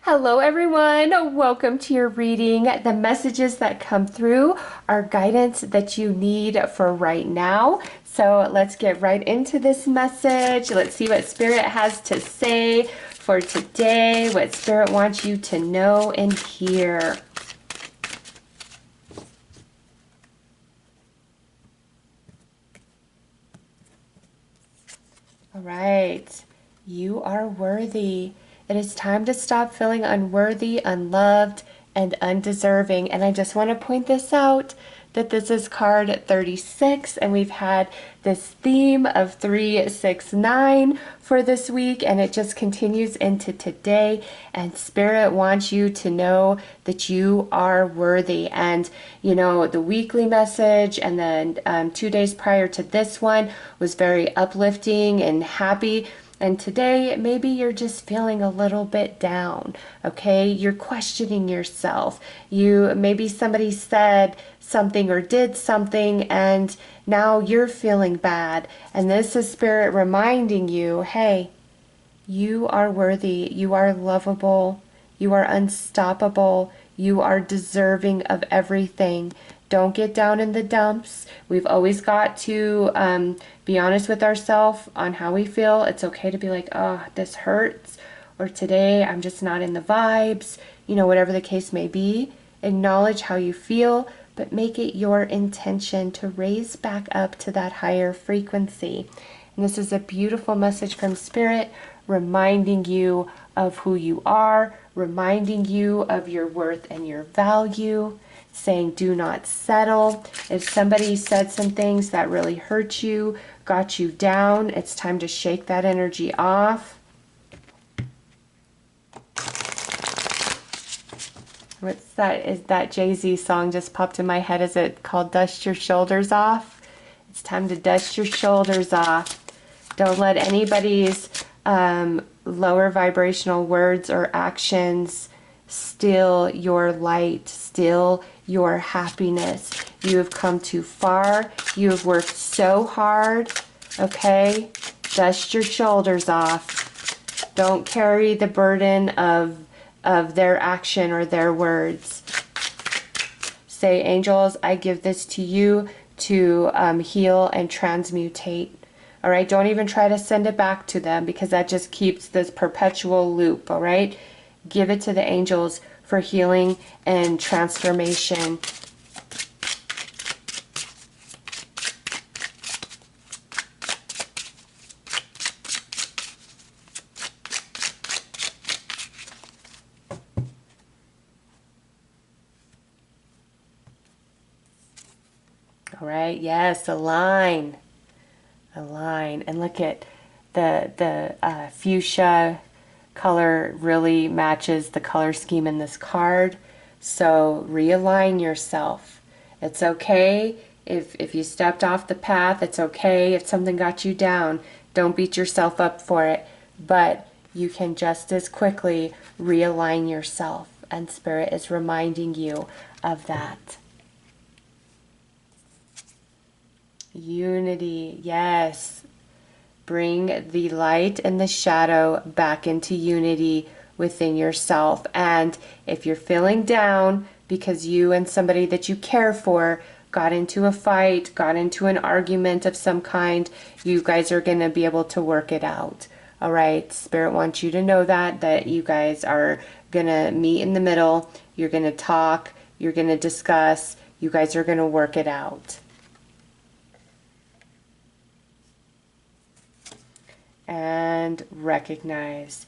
Hello, everyone. Welcome to your reading. The messages that come through are guidance that you need for right now. So let's get right into this message. Let's see what Spirit has to say for today, what Spirit wants you to know and hear. All right. You are worthy. It is time to stop feeling unworthy, unloved, and undeserving. And I just want to point this out that this is card 36, and we've had this theme of 369 for this week, and it just continues into today. And Spirit wants you to know that you are worthy. And you know, the weekly message and then 2 days prior to this one was very uplifting and happy. And today, maybe you're just feeling a little bit down, okay? You're questioning yourself. Maybe somebody said something or did something and now you're feeling bad. And this is Spirit reminding you, hey, you are worthy. You are lovable. You are unstoppable. You are deserving of everything. Don't get down in the dumps. We've always got to be honest with ourselves on how we feel. It's okay to be like, oh, this hurts, or today I'm just not in the vibes, you know, whatever the case may be. Acknowledge how you feel, but make it your intention to raise back up to that higher frequency. And this is a beautiful message from Spirit, reminding you of who you are, reminding you of your worth and your value, saying do not settle. If somebody said some things that really hurt you, got you down, it's time to shake that energy off. What's that? Is that Jay-Z song just popped in my head? Is it called Dust Your Shoulders Off? It's time to dust your shoulders off. Don't let anybody's lower vibrational words or actions steal your light, steal your happiness. You have come too far. You have worked so hard. Okay? Dust your shoulders off. Don't carry the burden of their action or their words. Say, angels, I give this to you to heal and transmutate. All right? Don't even try to send it back to them, because that just keeps this perpetual loop. All right? Give it to the angels for healing and transformation. All right, yes, align. Align. And look at the fuchsia color really matches the color scheme in this card. So realign yourself. It's okay if you stepped off the path. It's okay if something got you down. Don't beat yourself up for it. But you can just as quickly realign yourself. And Spirit is reminding you of that. Unity, yes. Bring the light and the shadow back into unity within yourself. And if you're feeling down because you and somebody that you care for got into a fight, got into an argument of some kind, you guys are going to be able to work it out. All right? Spirit wants you to know that you guys are going to meet in the middle. You're going to talk. You're going to discuss. You guys are going to work it out. And recognize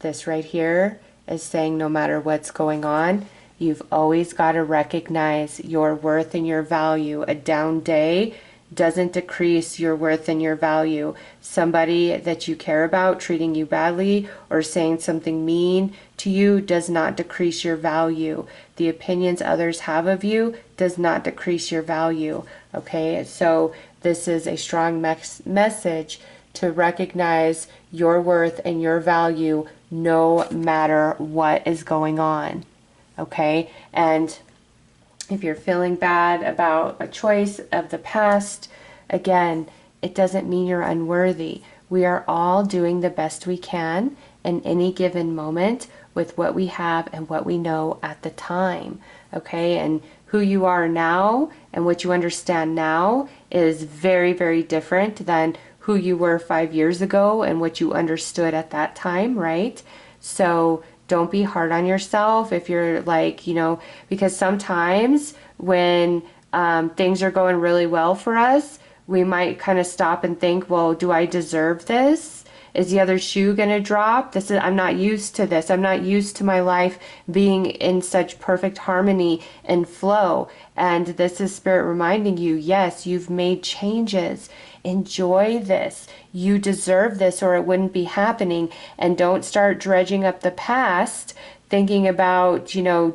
this right here is saying no matter what's going on, you've always got to recognize your worth and your value. A down day doesn't decrease your worth and your value. Somebody that you care about treating you badly or saying something mean to you does not decrease your value. The opinions others have of you does not decrease your value. Okay, so this is a strong message to recognize your worth and your value no matter what is going on. Okay? And if you're feeling bad about a choice of the past, again, it doesn't mean you're unworthy. We are all doing the best we can in any given moment with what we have and what we know at the time. Okay, and who you are now and what you understand now is very, very different than who you were 5 years ago and what you understood at that time, right? So don't be hard on yourself if you're like, because sometimes when things are going really well for us, we might kind of stop and think, well, do I deserve this? Is the other shoe going to drop? I'm not used to this. I'm not used to my life being in such perfect harmony and flow. And this is Spirit reminding you, yes, you've made changes. Enjoy this. You deserve this or it wouldn't be happening. And don't start dredging up the past, thinking about,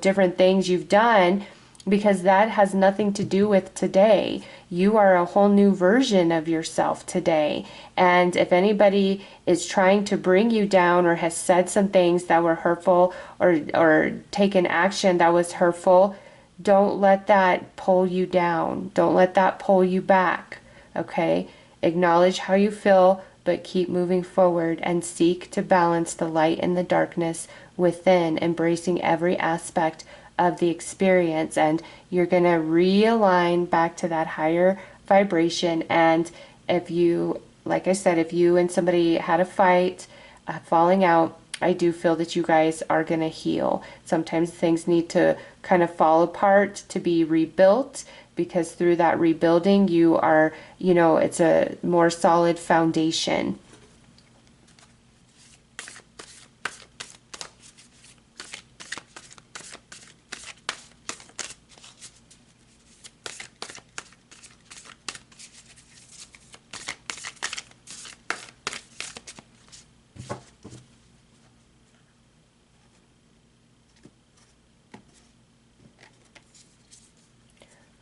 different things you've done, because that has nothing to do with today. You are a whole new version of yourself today. And if anybody is trying to bring you down or has said some things that were hurtful or taken action that was hurtful, don't let that pull you down. Don't let that pull you back. Okay? Acknowledge how you feel, but keep moving forward and seek to balance the light and the darkness within, embracing every aspect of the experience, and you're going to realign back to that higher vibration. And if you, like I said, if you and somebody had a fight, falling out, I do feel that you guys are going to heal. Sometimes things need to kind of fall apart to be rebuilt, because through that rebuilding you are, it's a more solid foundation.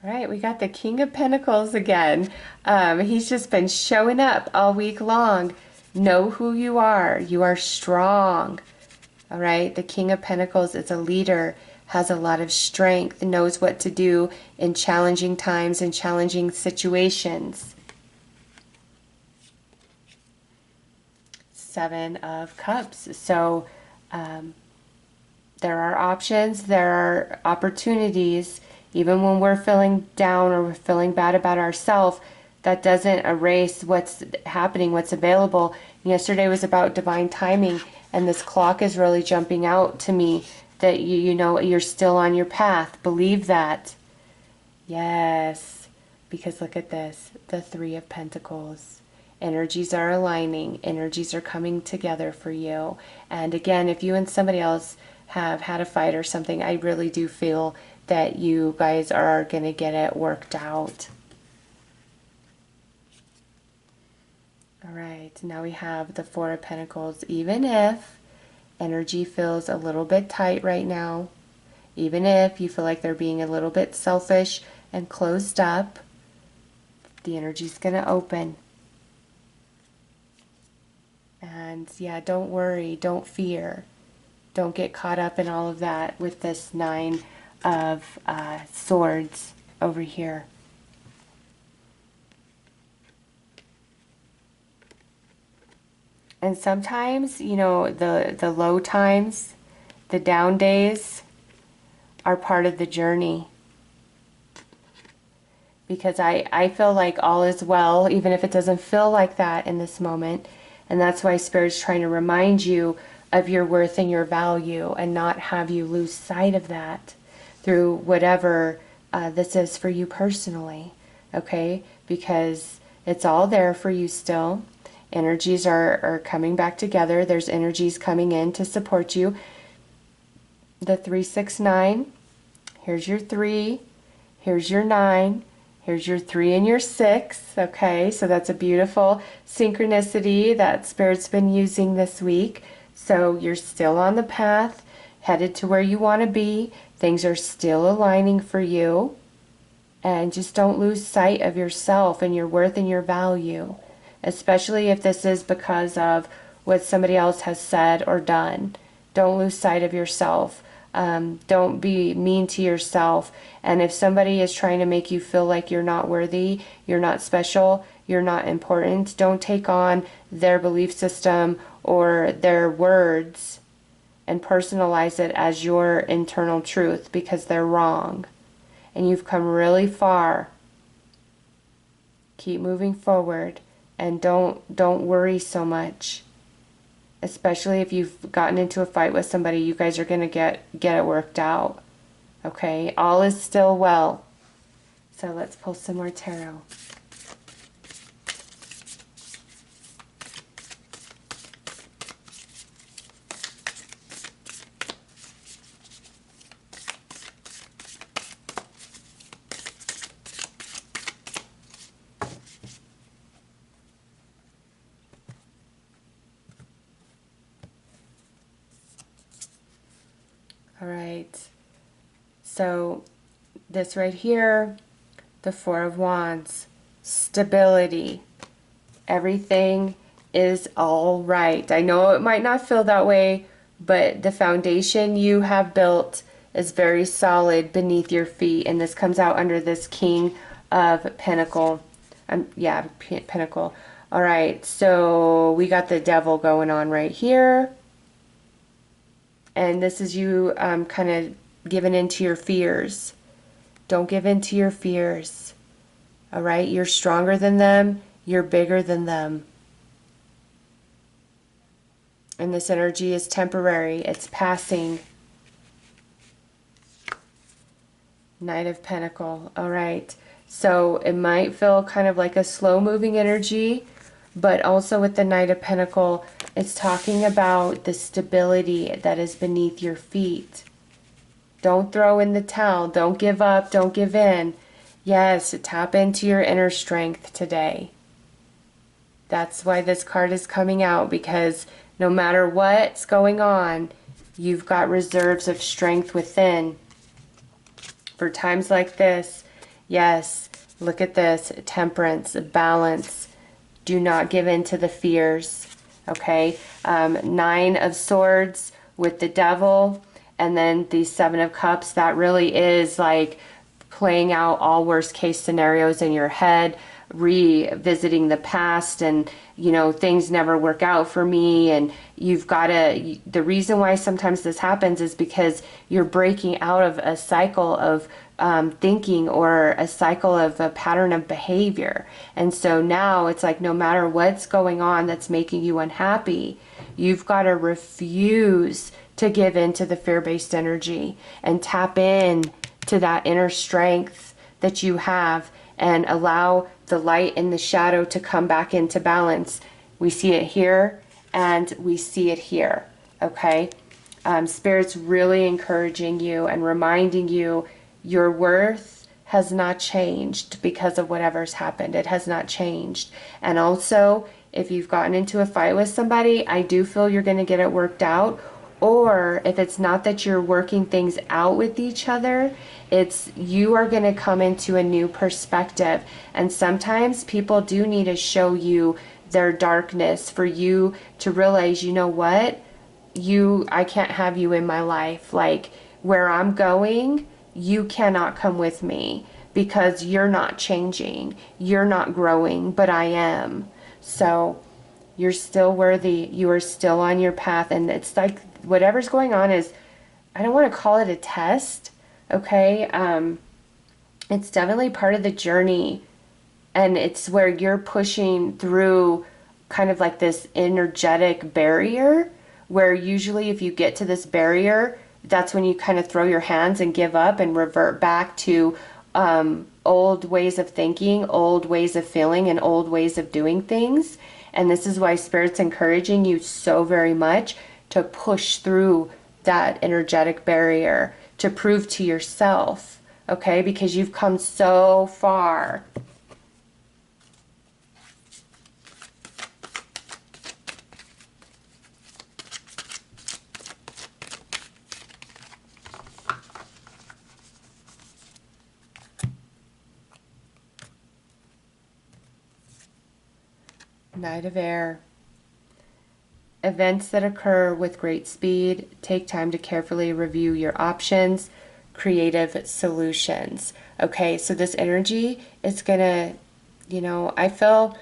All right, we got the King of Pentacles again. He's just been showing up all week long. Know who you are. You are strong. All right, the King of Pentacles is a leader, has a lot of strength, knows what to do in challenging times and challenging situations. Seven of Cups. So there are options, there are opportunities. Even when we're feeling down or we're feeling bad about ourselves, that doesn't erase what's happening, what's available. Yesterday was about divine timing, and this clock is really jumping out to me that you're still on your path. Believe that. Yes, because look at this, the Three of Pentacles. Energies are aligning, energies are coming together for you. And again, if you and somebody else have had a fight or something, I really do feel that you guys are going to get it worked out. All right, now we have the Four of Pentacles. Even if energy feels a little bit tight right now, even if you feel like they're being a little bit selfish and closed up, the energy's going to open. And yeah, don't worry, don't fear. Don't get caught up in all of that with this Nine of Swords over here. And sometimes, the low times, the down days are part of the journey. Because I feel like all is well, even if it doesn't feel like that in this moment. And that's why Spirit's trying to remind you of your worth and your value and not have you lose sight of that through whatever this is for you personally, okay? Because it's all there for you still. Energies are coming back together. There's energies coming in to support you. The 3, 6, 9. Here's your 3. Here's your 9. Here's your 3 and your 6. Okay, so that's a beautiful synchronicity that Spirit's been using this week. So you're still on the path, headed to where you want to be. Things are still aligning for you. And just don't lose sight of yourself and your worth and your value, especially if this is because of what somebody else has said or done. Don't lose sight of yourself. Don't be mean to yourself. And if somebody is trying to make you feel like you're not worthy, you're not special, you're not important, don't take on their belief system or their words and personalize it as your internal truth because they're wrong. And you've come really far. Keep moving forward and don't worry so much. Especially if you've gotten into a fight with somebody, you guys are going to get it worked out. Okay? All is still well. So let's pull some more tarot. All right. So this right here, the Four of Wands, stability. Everything is all right. I know it might not feel that way, but the foundation you have built is very solid beneath your feet, and this comes out under this King of Pentacle. Yeah, Pentacle. All right, so we got the Devil going on right here, and this is you kind of giving into your fears. Don't give in to your fears. All right, you're stronger than them. You're bigger than them. And this energy is temporary. It's passing. Knight of Pentacle. All right. So it might feel kind of like a slow-moving energy, but also with the Knight of Pentacle, it's talking about the stability that is beneath your feet. Don't throw in the towel. Don't give up. Don't give in. Yes, tap into your inner strength today. That's why this card is coming out, because no matter what's going on, you've got reserves of strength within. For times like this, yes, look at this, temperance, balance. Do not give in to the fears, okay? Nine of Swords with the Devil, and then the Seven of Cups. That really is like playing out all worst case scenarios in your head, revisiting the past, and you know, things never work out for me, and you've got to, the reason why sometimes this happens is because you're breaking out of a cycle of thinking, or a cycle of a pattern of behavior. And so now it's like, no matter what's going on that's making you unhappy, you've got to refuse to give in to the fear-based energy and tap in to that inner strength that you have, and allow the light and the shadow to come back into balance. We see it here and we see it here, okay? Spirit's really encouraging you and reminding you your worth has not changed because of whatever's happened. It has not changed. And also, if you've gotten into a fight with somebody, I do feel you're going to get it worked out. Or if it's not that you're working things out with each other, it's you are going to come into a new perspective. And sometimes people do need to show you their darkness for you to realize, you know what? I can't have you in my life. Like, where I'm going, you cannot come with me because you're not changing. You're not growing, but I am. So you're still worthy. You are still on your path. And it's like whatever's going on is, I don't want to call it a test, okay? It's definitely part of the journey. And it's where you're pushing through kind of like this energetic barrier, where usually if you get to this barrier, that's when you kind of throw your hands and give up and revert back to old ways of thinking, old ways of feeling, and old ways of doing things. And this is why Spirit's encouraging you so very much to push through that energetic barrier, to prove to yourself, okay? Because you've come so far. Knight of Air. Events that occur with great speed. Take time to carefully review your options. Creative solutions. Okay, so this energy is gonna, you know, I feel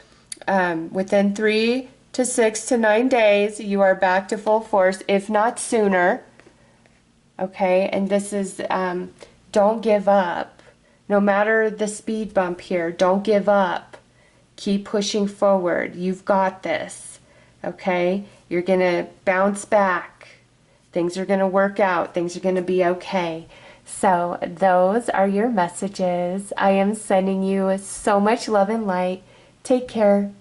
within 3 to 6 to 9 days, you are back to full force, if not sooner. Okay, and this is, don't give up. No matter the speed bump here, don't give up. Keep pushing forward. You've got this. Okay, you're going to bounce back. Things are going to work out. Things are going to be okay. So those are your messages. I am sending you so much love and light. Take care.